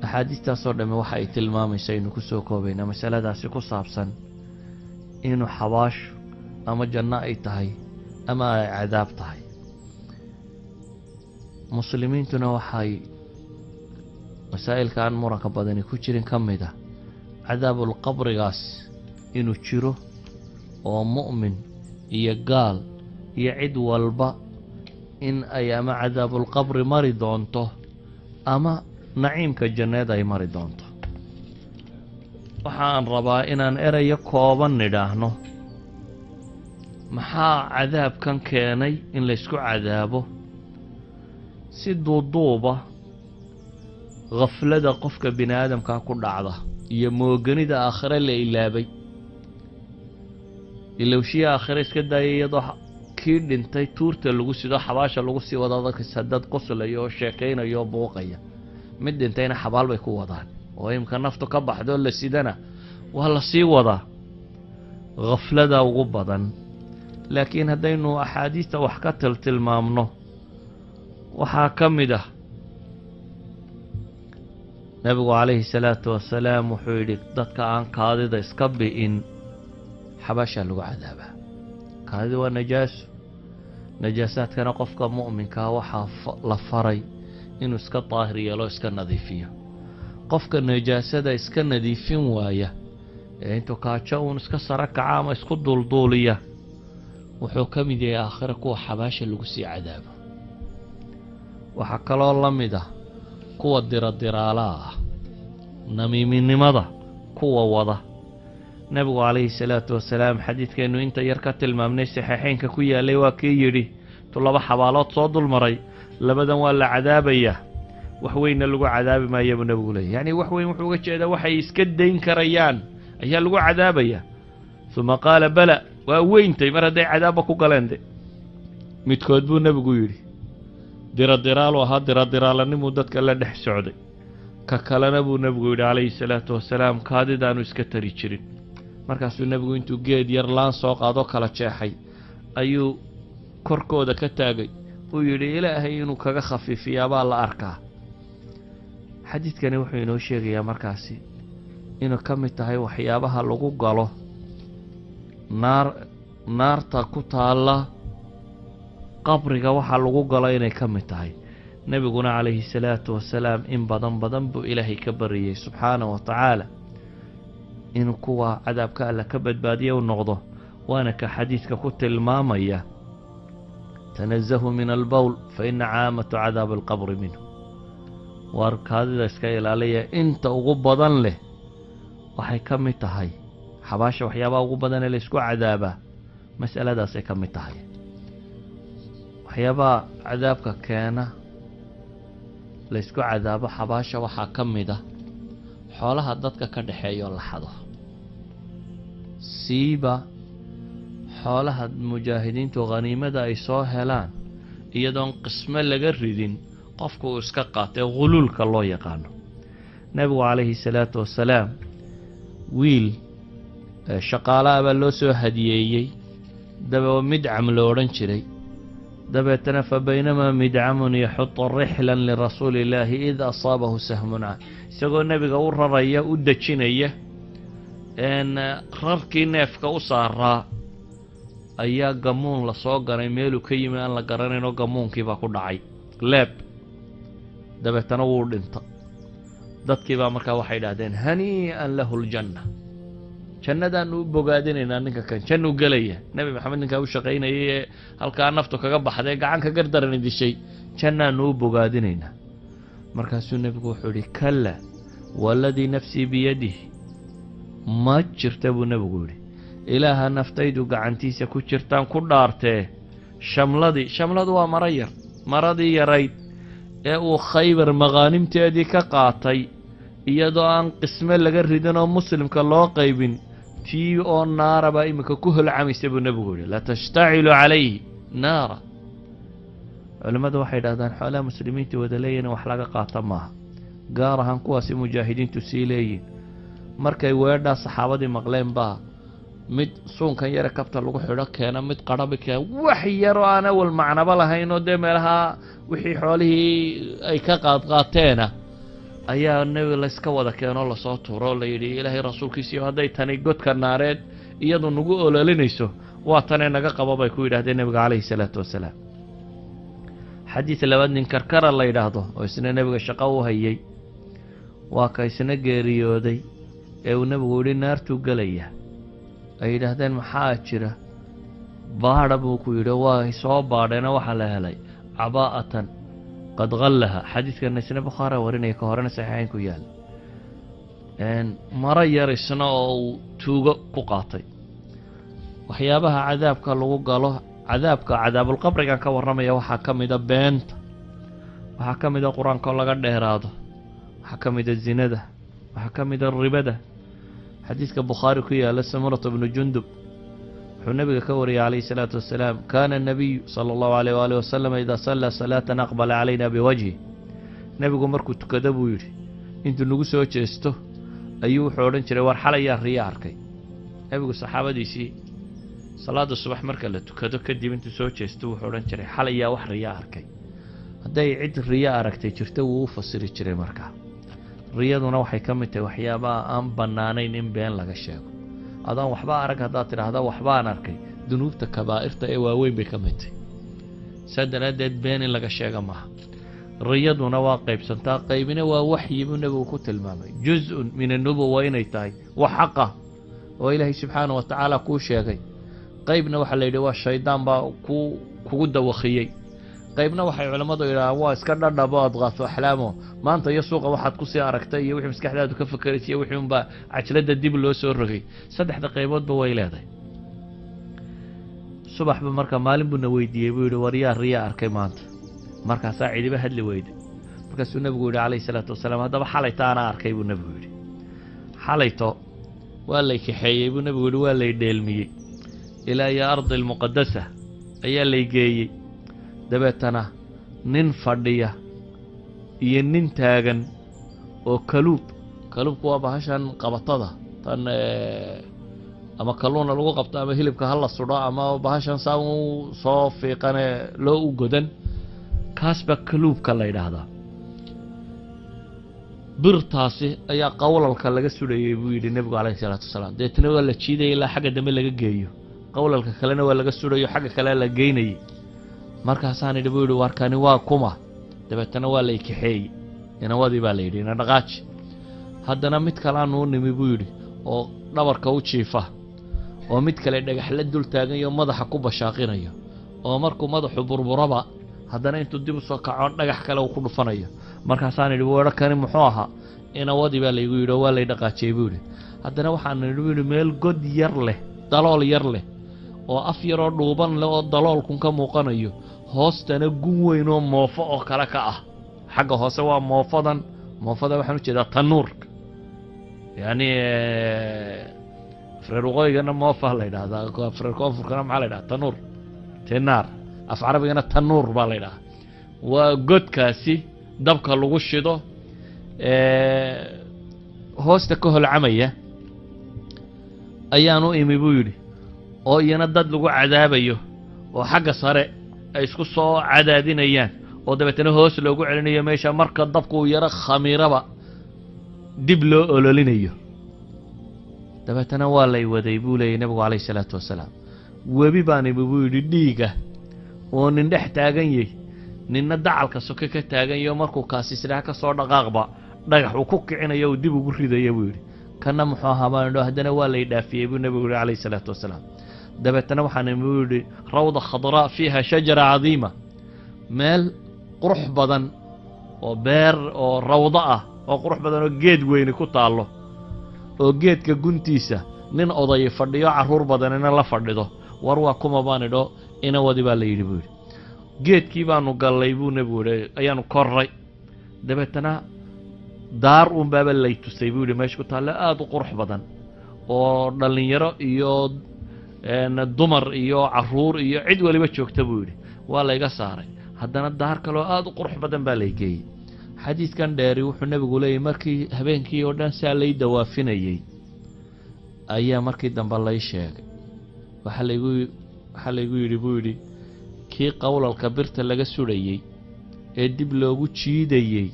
axaadiistaasoo dhamme waxa ay tilmaamaysa aynu ku soo koobaynaa masaladaasi ku saabsan inuu xabaashu ama janno ay tahay ama ay cadaab tahay muslimiintuna waxay masaa'ilka aan muranka badani ku jirin ka mid ah cadaabulqabrigaas inuu jiro oo mu'min iyo gaal iyo cid walba in ay ama cadaabulqabri mari doonto ama naciimka janneed ay mari doonto waxaan rabaa inaan erayo kooban nidhaahno maxaa cadaabkan keenay in laysku cadaabo si duuduuba khaflada qofka bini aadamkaa ku dhacda iyo mooganida aakhire la ilaabay ilowshiya aakhire iska daaya iyadoo kii dhintay tuurta lagu sido xabaasha lagu sii wada dadka dad qoslaya oo sheekaynaya oo buuqaya mid dhintayna xabaal bay ku wadaan oo imka naftu ka baxdo la sidana waa la sii wadaa khaflada ugu badan laakiin haddaynu axaadiista wax ka tilmaamno waxaa ka mid ah nebigu calayhi salaatu wasalaam wuxuu yidhi dadka aan kaadida iska bi'in xabaashaa lagu cadaabaa kaadida waa najaaso najaasaadkana qofka mu'minkaa waxaa la faray inuu iska daahir yeelo iska nadiifiyo qofka najaasada iska nadiifin waaya ee intuu kaajo uun iska sara kaca ama isku duulduuliya wuxuu ka mid yahay aakhira kuwa xabaasha lagu sii cadaabo waxaa kaloo la mid ah kuwa diradiraalaha ah namiiminimada kuwa wada nebigu calayhi salaatu wasalaam xadiidkeennu inta yar ka tilmaamnay saxiixeynka ku yaalay waa kii yidhi tu laba xabaalood soo dulmaray labadan waa la cadaabayaa وحوين لغو عذاب ما يبنى بقولي يعني وحوين وحوغة جيدا وحي اسكدين كريان أيها لغو عذابيا ثم قال بلى وين تي مرة دي عذابك وقالين دي متكودبون نبقو يري ديرال وها ديرال مدتك الله دح سعودي ككلا نبو نبقو يري عليه الصلاة والسلام كادي دانو اسكتري جرين markaasuu nebigu intuu geed yar laan soo qaado kala jeexay ayuu korkooda ka taagay uu yidhi ilaahay inuu kaga khafiifiyaabaa la arkaa xadiidkani wuxuu inoo sheegayaa markaasi inuu ka mid tahay waxyaabaha lagu galo naarta ku taalla qabriga waxa lagu galo inay ka mid tahay nebiguna calayhi salaatu wasalaam in badan buu ilaahay ka bariyey subxaanahu wa tacaala in kuwa cadaabka alla ka badbaadiya u noqdo waana ka xadiidka ku tilmaamaya tanazahu min albawl fa ina caamatu cadaabi alqabri minhu waar kaadida iska ilaaliya inta ugu badan leh waxay ka mid tahay xabaasha waxyaabaha ugu badan ee la isku cadaabaa mas'aladaasay ka mid tahay waxyaabaha cadaabka keena la isku cadaabo xabaasha waxaa ka mid ah xoolaha dadka ka dhaxeeyo la xado siiba xoolaha mujaahidiintu qaniimada ay soo helaan iyadoon qismo laga ridin qofku uu iska qaatay ghuluulka loo yaqaano nabigu calayhi salaatu wasalaam wiil shaqaalaha baa loo soo hadiyeeyey daba midcam lo odhan jiray dabeetana fa baynamaa midcamun yaxutu rixlan lirasuuli illaahi id asaabahu sahmun isagoo nebiga u raraya u dejinaya rarkii neefka u saaraa ayaa gamuun la soo ganay meeluu ka yimi aan la garanaynoo gamuunkiibaa ku dhacay leeb dabeetana wuu dhinta dadkiibaa markaa waxay idhahdeen hanii'an lahu ljanna jannadaanu u bogaadinaynaa ninka kan jannuu gelaya nebi maxamed ninkaa u shaqaynayay ee halkaa naftu kaga baxday gacan ka gardarani dishay jannaanu u bogaadinaynaa markaasuu nebigu wuxuu idhi kalla waladii nafsii biyadihi ma jirta buu nebigu yidhi ilaaha naftaydu gacantiisa ku jirtaan ku dhaartee shamladu waa maro yar maradii yarayd ee uu khaybar maqaanimteedii ka qaatay iyadoo aan qisme laga ridin oo muslimka loo qaybin tii oo naara baa iminka ku holcamaysa buu nebigu yidhi latashtacilu calayhi naara culimmadu waxay idhahdaan xoolaha muslimiinta wada leeyihin wax laga qaata maaha gaar ahaan kuwaasi mujaahidiintu sii leeyihin markay weedhaa saxaabadii maqleen baa mid suunkan yare kabta lagu xidho keena mid qarabi keena wax yaroo aan awal macnaba lahayn oo dee meelaha wixii xoolihii ay ka qaadqaateena ayaa nebiga layska wada keenoo lasoo tuuro la yidhi ilaahay rasuulkiisiiyo hadday tani godka naareed iyadu nagu ololinayso waa tanee naga qabo bay ku yidhahdeen nebiga calayhi salaatu wasalaam xadiid labaad nin karkara la yidhaahdo oo isna nebiga shaqo u hayay waa ka isna geeriyooday ee uu nebigu yidhi naartuu gelaya ay yidhaahdeen maxaa jira baadha buu ku yidhi waa soo baadheena waxaa la helay cabaa'atan qad qallaha xadiidkana isna bukhaari warinaya ka horena saxiixayn ku yaal maro yar isna oo uu tuugo ku qaatay waxyaabaha cadaabka lagu galo cadaabka cadaabulqabrigan ka warramaya waxaa ka mida beenta waxaa ka mida qur-aankoo laga dheeraado waxaa ka mida zinada waxaa ka mida ribada xadiidka bukhaari ku yaala samurata bnu jundub wuxuu nebiga ka wariyay calayhi salaatu wasalaam kaana anabiyu sala allahu alayh waali wasalam idaa sallaa salaatan aqbala calayna biwajhi nebigu markuu tukado buu yidhi intuu nagu soo jeesto ayuu wuxuu odhan jiray war xalayaa riya arkay nebigu saxaabadiisii salaada subax marka la tukado kadib intuu soo jeesto wuxuu odhan jiray xalayaa wax riya arkay hadday cid riya aragtay jirto wuu u fasiri jiray markaa riyaduna waxay ka mid tahay waxyaabaha aan bannaanayn in been laga sheego adaan waxba arag haddaad tidhaahda waxbaan arkay dunuubta kabaa'irta ee waaweyn bay ka mid tahay saa daraaddeed been in laga sheega maaha riyaduna waa qaybsantaa qaybina waa waxyi buu nebigu ku tilmaamay juz-un min annubuwa inay tahay wax xaqa oo ilaahay subxaana wa tacaala kuu sheegay qaybna waxaa la yidhi waa shaydaan baa kugu dawakhiyey qaybna waxay culammadu yidhahaan waa iska dhadhabo adqaasu axlaamo maanta iyo suuqa waxaad kusii aragtay iyo wixii maskaxdaadu ka fakeraysa iyo wixii unbaa cajladda dib loo soo rogay saddexda qayboodba way leedahay subaxba marka maalin buuna weydiiyey buu yidhi war yaa riya arkay maanta markaasaa cidiba hadli weyday markaasuu nebigu yidhi calayhi salaatu wasalaam haddaba xalayta anaa arkay buu nebigu yidhi xalayto waa lay kaxeeyey buu nebigu yidhi waa lay dheelmiyey ilaa iyo ardi almuqadasa ayaa lay geeyey dabeetana nin fadhiya iyo nin taagan oo kaluubku waa bahashan qabatada tan ama kalluuna lagu qabto ama hilibka ha la sudho ama bahashan saa u soo fiiqane loo u godan kaas baa kaluubka la yidhaahdaa birtaasi ayaa qowlalka laga sudhayey buu yidhi nebigu calayhi salaatu wasalaam deetna waa la jiidaya ilaa xagga dambe laga geeyo qowlalka kalena waa laga sudhayo xagga kale la geynayay markaasaan idhi buu yidhi warkani waa kuma dabeetana waa lay kaxeeyey inawadii baa la yidhi ina dhaqaaji haddana mid kalaanu u nimi buu yidhi oo dhabarka u jiifa oo mid kale dhagax la dul taagayo madaxa ku bashaaqinayo oo markuu madaxu burburaba haddana intuu dib u soo kaco dhagax kale uu ku dhufanayo markaasaan idhi weedho kani muxuu ahaa inawadii baa laygu yidhi oo waa lay dhaqaajiyey buu yidhi haddana waxaan idhi buu yidhi meel god yar leh dalool yar leh oo af yaroo dhuuban leh oo daloolkun ka muuqanayo hoostana gun weyn oo moofo oo kale ka ah xagga hoose waa moofada waxaan u jeedaa tanuurka yacni afreer waqooyigana moofa la yidhahdaa afreer koonfurkana maxaa la yidhaha tanuur tinaar af carabigana tanuur baa la yidhahaa waa godkaasi dabka lagu shido hoosta ka holcamaya ayaan u imi buu yidhi oo iyana dad lagu cadaabayo oo xagga sare ay isku soo cadaadinayaan oo dabeetana hoos loogu celinayo meesha marka dabku uu yaro khamiiraba dib loo ololinayo dabeetana waa lay waday buu leeyay nebigu calayhi salaatu wasalaam webi baan imi buu yidhi dhiiga oo nin dhex taagan yahy ninna dacalka soke ka taagan yaho markuu kaasisdhaha ka soo dhaqaaqba dhagax uu ku kicinayo uu dib ugu ridaya buu yidhi kana muxuu ahaa baan idho haddana waa lay dhaafiyey buu nebigu yidhi calayhi salaatu wasalaam dabeetana waxaan imi buu yidhi rawda khadraa fiiha shajara cadiima meel qurux badan oo beer oo rawdo ah oo qurux badan oo geed weyni ku taallo oo geedka guntiisa nin oday fadhiyo carruur badanina la fadhido war waa kuma baan idho inawadi baa la yidhi buu yidhi geedkii baanu gallay buu nebigu yidhi ayaanu korray dabeetana daar uunbaaba lay tusay buu yidhi meesha ku taalle aada u qurux badan oo dhallinyaro iyo dumar iyo carruur iyo cid waliba joogta buu yidhi waa layga saaray haddana daar kaloo aada u qurux badan baa lay geeyey xadiidkan dheeri wuxuu nebigu leeyahy markii habeenkii oo dhan saa lay dawaafinayey ayaa markii dambe lay sheegay waxaa laygu yidhi buu yidhi kii qowlalka birta laga sudhayey ee dib loogu jiidayey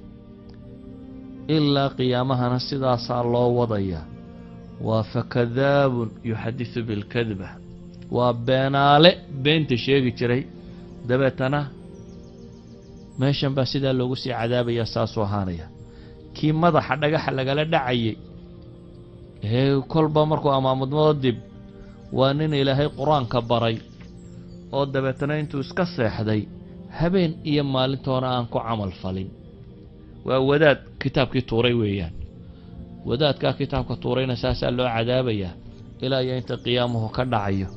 ilaa qiyaamahana sidaasaa loo wadayaa waa fakadaabun yuxadisu bilkadba waa beenaale beenta sheegi jiray dabeetana meeshan baa sidaa loogu sii cadaabayaa saasuu ahaanaya kii madaxa dhagaxa lagala dhacayey ee kolba markuu amaamudmado dib waa nin ilaahay qur-aanka baray oo dabeetana intuu iska seexday habeen iyo maalintoona aan ku camal falin waa wadaad kitaabkii tuuray weeyaan wadaadkaa kitaabka tuurayna saasaa loo cadaabayaa ilaa iyo inta qiyaamuhu ka dhacayo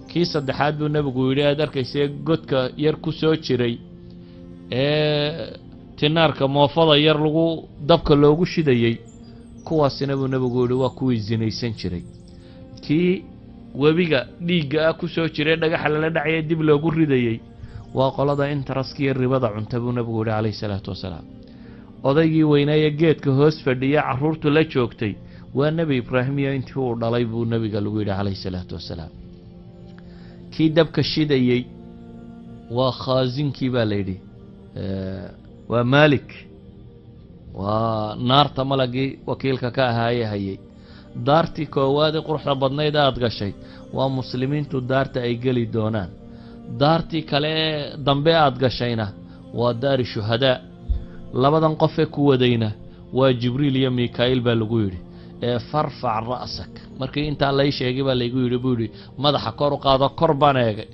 kii saddexaad buu nebigu yidhi aad arkaysee godka yar ku soo jiray ee tinaarka moofada yar lagu dabka loogu shidayey kuwaasina buu nebigu yidhi waa kuwii sinaysan jiray kii webiga dhiigga ah ku soo jiray dhagaxa lala dhacaya dib loogu ridayey waa qolada intaraskiiyo ribada cunta buu nebigu yidhi calayhi salaatu wasalaam odaygii weynaaye geedka hoos fadhiya carruurtu la joogtay waa nebi ibraahimiya intii uu dhalay buu nebiga lagu yidhi calayhi salaatu wasalaam kii dabka shidayey waa khaasinkii baa layidhi waa maalik waa naarta malagii wakiilka ka ahaaye hayey daartii koowaadee quruxda badnayd aad gashay waa muslimiintu daarta ay geli doonaan daartii kale ee dambe aad gashayna waa daari shuhadaa labadan qofee ku wadayna waa jibriil iyo mikaa'il baa lagu yidhi ee farfac ra'sak markii intaa lay sheegay baa laygu yidhi buu yidhi madaxa kor u qaado kor baan eegay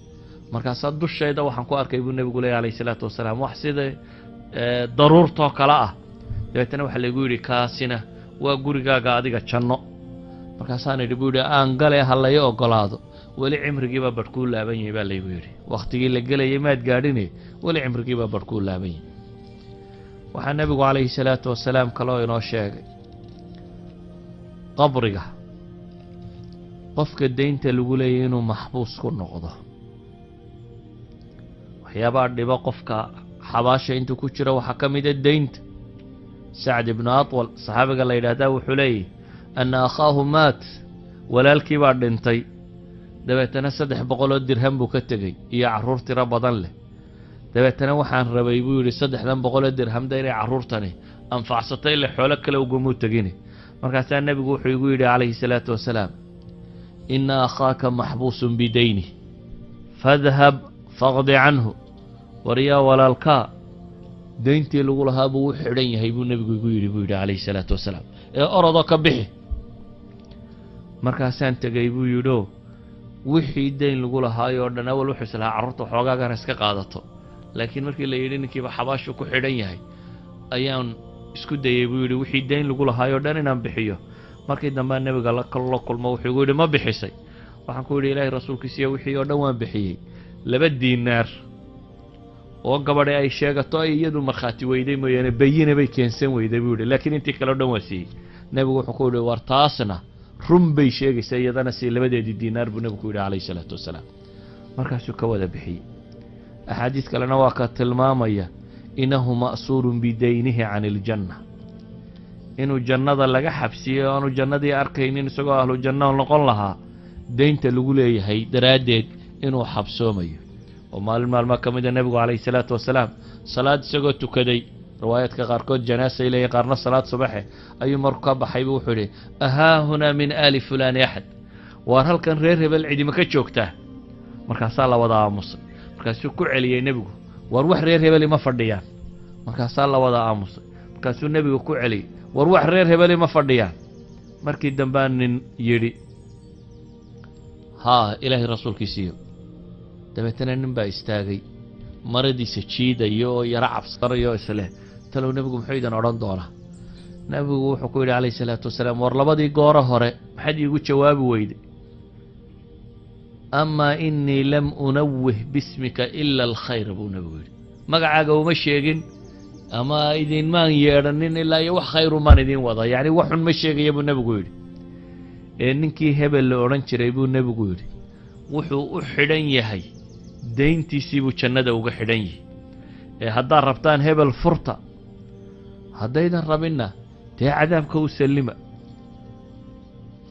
markaasaa dushayda waxaan ku arkay buu nebigu leeyahy calayhi salaatu wasalaam wax sida daruurtoo kale ah dabeetana waxaa laygu yidhi kaasina waa gurigaaga adiga janno markaasaan idhi buu yidhi aan gale ha lay ogolaado weli cimrigiibaa badhkuu laaban yahay baa laygu yidhi wakhtigii la gelayay maad gaadhine weli cimrigiibaa badhkuu laaban yahay waxaa nebigu calayhi salaatu wasalaam kaloo inoo sheegay qabriga qofka daynta lagu leeyahy inuu maxbuus ku noqdo. waxyaabaa dhibo qofka xabaasha intuu ku jiro waxaa ka mida daynta. sacd ibnu atwal saxaabiga la yidhaahdaa wuxuu leeyahy anna akhaahu maat, walaalkii baa dhintay, dabeetana 300 dirham buu ka tegey iyo carruur tiro badan leh. dabeetana waxaan rabay buu yidhi 300 dirhamda inay carruurtani anfacsatay ile xoolo kale ugumuu tegini. markaasaa nebigu wuxuu igu yidhi calayhi salaatu wasalaam ina akhaaka maxbuusun bidayni fadhab faqdi canhu. waryaa walaalkaa dayntii lagu lahaa buu u xidhan yahay buu nebigu igu yidhi buu yidhi calayhi salaatu wasalaam, ee orodoo ka bixi. markaasaan tegey buu yidhio wixii dayn lagu lahaayoo dhan awal wuxuu islahaa carruurta xoogaagana iska qaadato, laakiin markii la yidhi ninkiiba xabaashu ku xidhan yahay ayaan isku dayey buu yidhi wixii dayn lagu lahaayoo dhan inaan bixiyo. markii dambea nebiga la kulmo wuxuu igu yidhi ma bixisay? waxaan ku yidhi ilaahay rasuulkiisiyo wixii oo dhan waan bixiyey. 2 diinaar oo gabadhi ay sheegato ay iyadu markhaati weyday mooyaane bayina bay keensan weyday buu yidhi, laakiin intii kale o dhan waa siiyey. nebigu wuxuu ku yidhi war taasna run bay sheegaysaa, iyadana sii 2 diinaar buu nebigu ku yidhi calayhi salaatu wasalaam. markaasuu ka wada bixiyey. axaadiis kalena waa ka tilmaamaya inahu ma'suurun bidaynihi can iljanna, inuu jannada laga xabsiyey o aanu jannadii arkaynin isagoo ahlu janno noqon lahaa daynta lagu leeyahay daraaddeed inuu xabsoomayo. oo maalin maalmaa ka mida nebigu calayhi salaatu wasalaam salaad isagoo tukaday, riwaayaadka qaarkood janaasay leeyihin qaarna salaad subaxe, ayuu marku ka baxaybu wuxuu yidhi ahaa hunaa min aali fulaani axad, waar halkan reer hebel cidima ka joogtaa? markaasaa la wada aamusay. markaasuu ku celiyey nebigu war wax reer hebeli ma fadhiyaan? markaasaa la wada aamusay. markaasuu nebigu ku celiyey war wax reer hebeli ma fadhiyaan? markii dambaa nin yidhi haa ilaahay rasuulkiisiiyo. dabeetana nin baa istaagay maradiisa jiidaya oo yaro cabsanayo isleh talow nebigu muxuu idan odhan doonaa? nebigu wuxuu ku yidhi calayhi salaatu wasalaam war 2 gooro hore maxaad iigu jawaabi weyday? amaa inii lam unawih bismika ila alkhayr buu nebigu yidhi, magacaaga uma sheegin ama idinmaan yeedhanin ilaa iyo wax khayru maan idin wada, yacni wax xun ma sheegaya buu nebigu yidhi. ee ninkii hebel la odhan jiray buu nebigu yidhi wuxuu u xidhan yahay dayntiisii buu jannada uga xidhan yahay. ee haddaad rabtaan hebel furta, haddaydan rabinna dee cadaabka u sallima.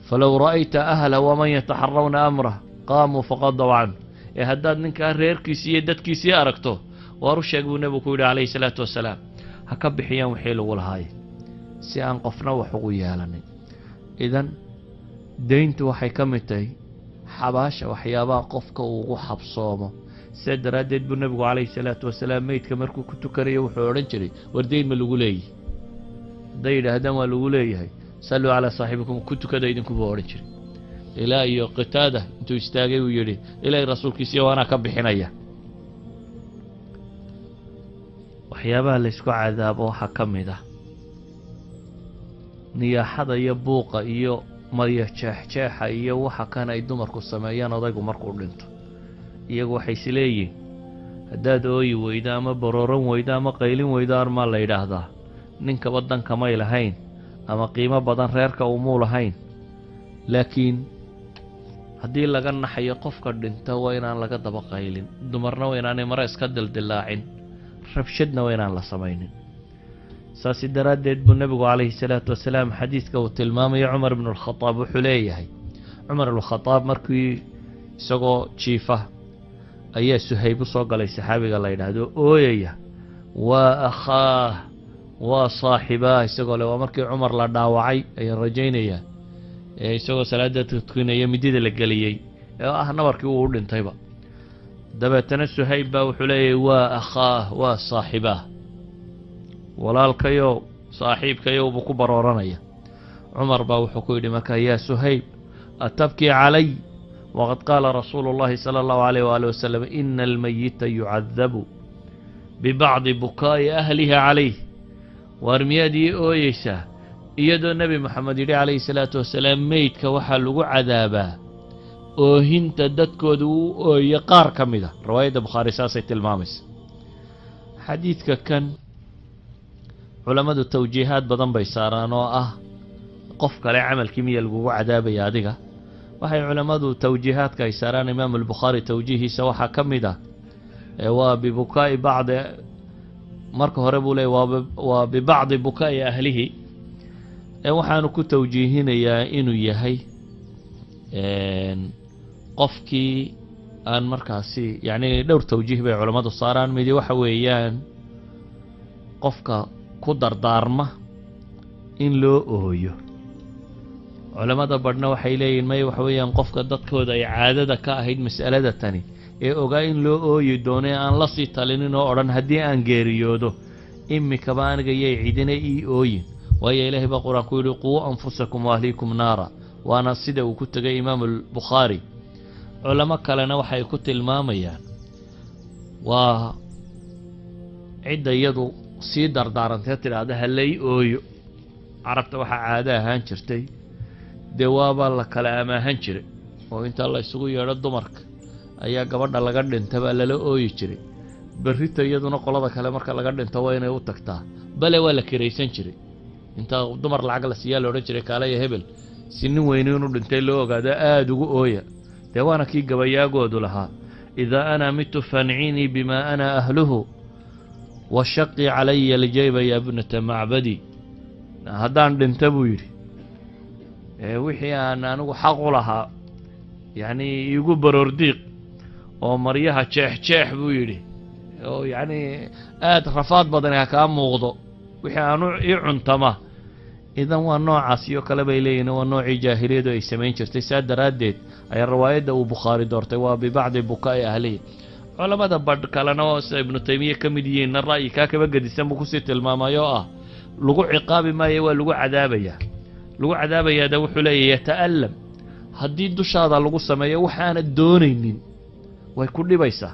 falow ra'ayta ahla waman yataxarawna amrah qaamuu faqadaw canhu. ee haddaad ninkaa reerkiisii iyo dadkiisii aragto waar u sheeg buu nebigu ku yidhi calayhi salaatu wasalaam ha ka bixiyaan wixii lagu lahaaye si aan qofna wax ugu yeelanin. idan dayntu waxay ka mid tahay xabaasha waxyaabaha qofka uu ugu xabsoomo. sidaa daraaddeed buu nebigu calayhi salaatu wasalaam meydka markuu ku tukanayo wuxuu odhan jiray war dayn ma lagu leeyahy? hadday yidhaahdaan waa lagu leeyahay salluu calaa saaxibikum ku tukada idinkubuu odhan jiray. ilaa iyo qitaada intuu istaagay uu yidhi ilaahay rasuulkiisiiyo waanaa ka bixinaya. waxyaabaha laysku cadaabo waxaa ka mid ah niyaaxada iyo buuqa iyo maryo jeexjeexa iyo waxa kan ay dumarku sameeyaan odaygu markuu dhinto. iyagu waxay is leeyihin haddaad ooyi weydo ama barooran weydo ama qaylin weydo armaa la yidhaahdaa ninkaba dankamay lahayn ama qiimo badan reerka umuu lahayn. laakiin haddii laga naxayo qofka dhinta waa inaan laga daba qaylin, dumarna waa inaanay mare iska dildilaacin, rabshadna waa inaan la samaynin. saasi daraaddeed buu nebigu calayhi salaatu wasalaam xadiidka uu tilmaamayo cumar ibnu alkhadaab wuxuu leeyahay cumar ibnualkhadaab markii isagoo jiifa ayaa suhayb u soo galay saxaabiga la yidhaahdo ooyaya waa akhaah waa saaxibaah isagoo le waa markii cumar la dhaawacay ayaan rajaynayaa ee isagoo salaada tukinaya midida la geliyey ee ah nabarkii uu u dhintayba. dabeetana suhayb baa wuxuu leeyahay waa akhaah waa saaxibaah, walaalkayow saaxiibkayow buu ku barooranaya. cumar baa wuxuu ku yidhi markaa yaa suhayb atabkii calay waqad qaala rasuulu اllahi salى اllahu عalayh waali wasalam ina almayita yucadabu bibacdi bukaa'i ahliha calayh. waar miyaad ii ooyeysaa iyadoo nebi moxamed yidhi calayhi salaatu wasalaam meydka waxaa lagu cadaabaa oohinta dadkooda uu ooye qaar ka mida. riwaayadda bukhaari saasay tilmaamaysa. xadiidka kan culamadu tawjiihaad badan bay saaraan oo ah qof kale camalkii miya lagugu cadaabaya adiga. waxay culamadu tawjiihaadka ay saaraan imaam albukhaari tawjiihiisa waxaa ka mid ah waa bibukaa'i bacdi, marka hore buu leeyay waa bibacdi bukaa'i ahlihi, waxaanu ku tawjiihinayaa inuu yahay qofkii aan markaasi yacni dhowr tawjiih bay culammadu saaraan. midi waxa weeyaan qofka ku dardaarma in loo ooyo. culammada badhna waxay leeyihin may waxa weeyaan qofka dadkooda ay caadada ka ahayd mas'alada tani ee ogaa in loo ooyi doono ee aan la sii talinin oo odhan haddii aan geeriyoodo imikaba aniga yay cidina ii ooyin, waayo ilaahay baa qur-aan ku yidhi quu anfusakum waahliikum naara, waana sida uu ku tegay imaamu albukhaari. culamo kalena waxay ku tilmaamayaan waa cidda iyadu sii dardaarantee tidhaahda halay ooyo. carabta waxaa caado ahaan jirtay dee waabaa la kala amaahan jiray oo inta la isugu yeedho dumarka ayaa gabadha laga dhinta baa lala ooyi jiray. berrita iyaduna qolada kale marka laga dhinto waa inay u tagtaa, bale waa la kiraysan jiray. inta dumar lacag la siiyaa la odhan jiray kaalaya hebel si nin weyni inuu dhintay loo ogaado aada ugu ooya. dee waana kii gabayaagoodu lahaa idaa ana mitu fanciinii bimaa ana ahluhu washaqii calaya aljayba ya bnata macbadi. haddaan dhinta buu yidhi wixii aan anigu xaq u lahaa yacni iigu baroordiiq oo maryaha jeex buu yidhi, oo yacni aada rafaad badan ha kaa muuqdo wixii aanu ii cuntama. idan waa noocaas iyo kale bay leeyihin, waa noocii jaahiliyadu ay samayn jirtay. saa daraaddeed ayaa riwaayadda uu bukhaari doortay waa bibacdi bukaa'i ahlihi. culamada badh kalena oo sida ibnu taymiya ka mid yihiinna ra'yi kaa kaba gedisan buu kusii tilmaamay oo ah lagu ciqaabi maayo, waa lagu cadaabayaa. lagu cadaabayaada wuxuu leeyahy yata'allam, haddii dushaada lagu sameeyo waxaanad doonaynin way ku dhibaysaa.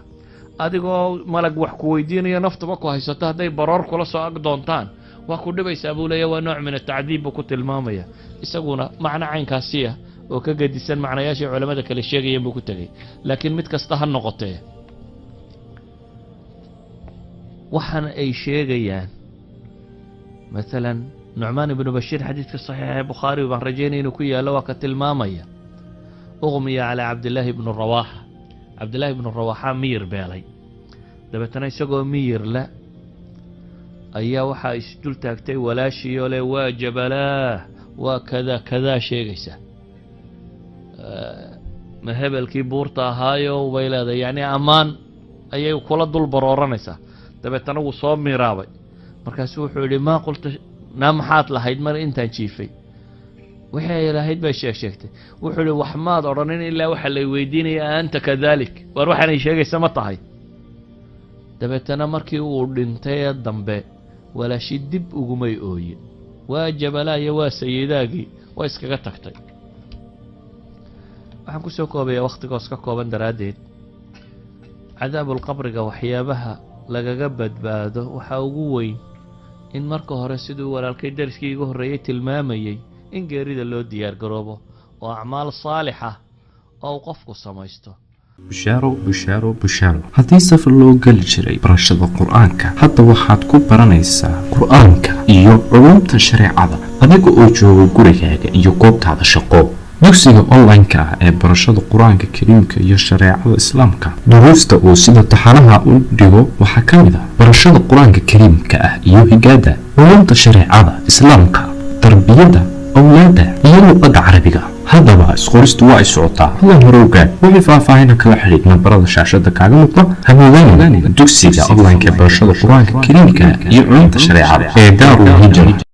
adigoo malag wax ku weydiinayo naftuba ku haysato hadday baroor kula soo ag doontaan waa ku dhibaysaa buu leeyahy. waa nooc min atacdiib buu ku tilmaamaya. isaguna macno caynkaasiya oo ka gedisan macnayaashii culamada kale sheegayeen buu ku tegay. laakiin mid kasta ha noqotee waxaana ay sheegayaan maalan nucmaan ibnu bashiir xadiidka saxiixa ee bukhaari baan rajaynaya inuu ku yaallo waa ka tilmaamaya uqmiya calaa cabdillaahi ibnu rawaaxa. cabdillaahi ibnu rawaaxa miyir beelay, dabeetana isagoo miyir le ayaa waxaa isdul taagtay walaashiioo leh waa jabalaah waa kadaa sheegaysa. ma hebelkii buurta ahaayo bay leedahay yacni ammaan ayay kula dul barooranaysaa. dabeetana wuu soo miraabay, markaasuu wuxuu yidhi maa qulta naa maxaad lahayd mar intaan jiifay? wixii ay lahayd bay sheegtay. wuxuu yidhi wax maad odhanin ilaa waxa lay weydiinaya anta kadalik, waar waxaanay sheegaysa ma tahay? dabeetana markii uu dhintay ee dambe walaashi dib ugumay ooyin, waa jabalaayo waa sayidaagii waa iskaga tagtay. waxaan ku soo koobayaa wakhtigoos ka kooban daraaddeed cadaabulqabriga waxyaabaha lagaga badbaado waxaa ugu weyn in marka hore siduu walaalkay dariskii iga horreeyey tilmaamayey in geerida loo diyaar garoobo oo acmaal saalix ah oo uu qofku samaysto. bushaaro haddii safar loo geli jiray barashada qur-aanka hadda waxaad ku baranaysaa qur-aanka iyo culumta shareecada adiga oo jooga gurigaaga iyo goobtaada shaqo. dugsiga online-ka ah ee barashada qur-aanka kariimka iyo shareecada islaamka duruusta uu sida taxanaha u dhigo waxaa ka mid ah barashada qur-aanka kariimka ah iyo higaada, culumta shareecada islaamka, tarbiyada awlaada iyo luqadda carabiga. haddaba isqoristu waa ay socotaa. hadan hore ogaad wixii faahfaahina kala xidhiidh nambarada shaashada kaaga muuqda. hamoodaan dugsiga online-ka ee barashada qur-aanka kariimka iyo culumta shareecada ee daarul hijra.